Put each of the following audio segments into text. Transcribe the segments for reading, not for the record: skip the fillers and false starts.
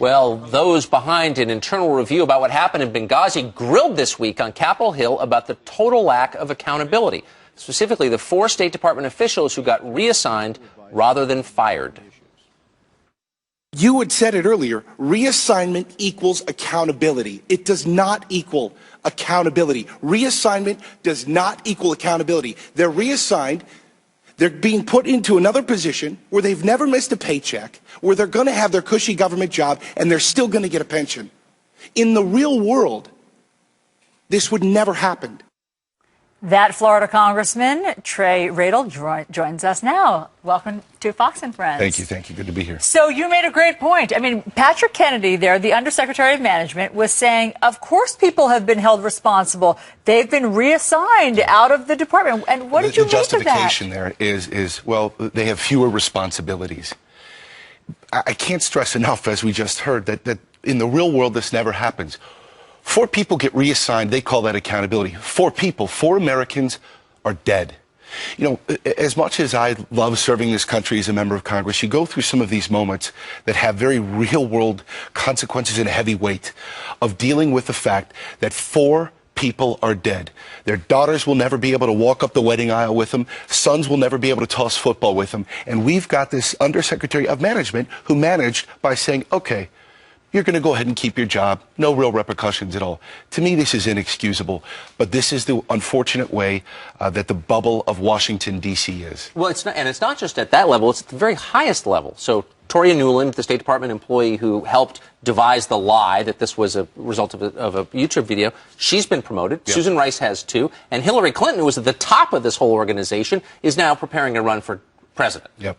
Well, those behind an internal review about what happened in Benghazi grilled this week on Capitol Hill about the total lack of accountability, specifically the 4 State Department officials who got reassigned rather than fired. You had said it earlier, reassignment equals accountability. It does not equal accountability. Reassignment does not equal accountability. They're reassigned. They're being put into another position where they've never missed a paycheck, where they're going to have their cushy government job, and they're still going to get a pension. In the real world, this would never happen. That Florida Congressman, Trey Radel, joins us now. Welcome to Fox and Friends. Thank you. Thank you. Good to be here. So you made a great point. I mean, Patrick Kennedy there, the Undersecretary of Management, was saying, of course people have been held responsible. They've been reassigned out of the department. And what did you make of that? The justification there is, well, they have fewer responsibilities. I can't stress enough, as we just heard, that in the real world this never happens. 4 people get reassigned. They call that accountability. 4 people, 4 Americans are dead. You know, as much as I love serving this country as a member of Congress, you go through some of these moments that have very real-world consequences and a heavy weight of dealing with the fact that 4 people are dead. Their daughters will never be able to walk up the wedding aisle with them. Sons will never be able to toss football with them. And we've got this Undersecretary of Management who managed by saying, okay, you're going to go ahead and keep your job. No real repercussions at all. To me, this is inexcusable. But this is the unfortunate way that the bubble of Washington, D.C. is. Well, it's not, and it's not just at that level. It's at the very highest level. So Toria Nuland, the State Department employee who helped devise the lie that this was a result of a YouTube video, she's been promoted. Yep. Susan Rice has too. And Hillary Clinton, who was at the top of this whole organization, is now preparing to run for president. Yep.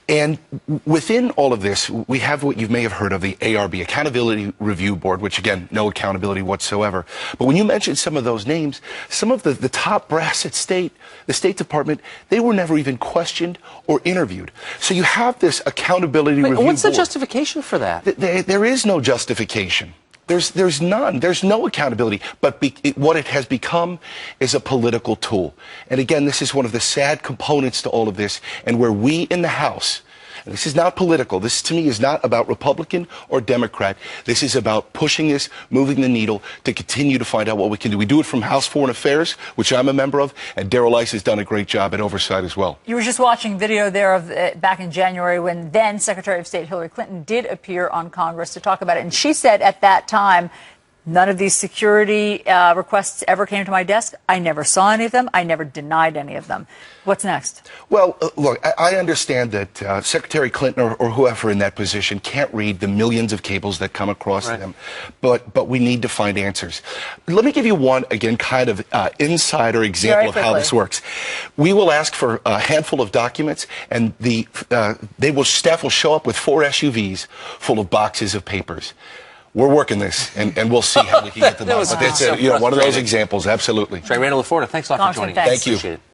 And within all of this, we have what you may have heard of, the ARB, Accountability Review Board, which, again, no accountability whatsoever. But when you mentioned some of those names, some of the top brass at the State Department, they were never even questioned or interviewed. So you have this Accountability Review Board. What's the justification for that? There is no justification. There's none. There's no accountability. But what it has become is a political tool. And again, this is one of the sad components to all of this, and where we in the House, and this is not political. This, to me, is not about Republican or Democrat. This is about pushing this, moving the needle to continue to find out what we can do. We do it from House Foreign Affairs, which I'm a member of, and Darrell Issa has done a great job at oversight as well. You were just watching video there of back in January when then Secretary of State Hillary Clinton did appear on Congress to talk about it. And she said at that time, none of these security requests ever came to my desk. I never saw any of them. I never denied any of them. What's next? Well, look, I understand that Secretary Clinton or whoever in that position can't read the millions of cables that come across them, but we need to find answers. Let me give you one, again, kind of insider example of how this works. We will ask for a handful of documents, and staff will show up with 4 SUVs full of boxes of papers. We're working this, and we'll see how we can get to the bottom. But it's one of those examples, absolutely. Trey Radel of Florida, thanks a lot for joining us. Thank you.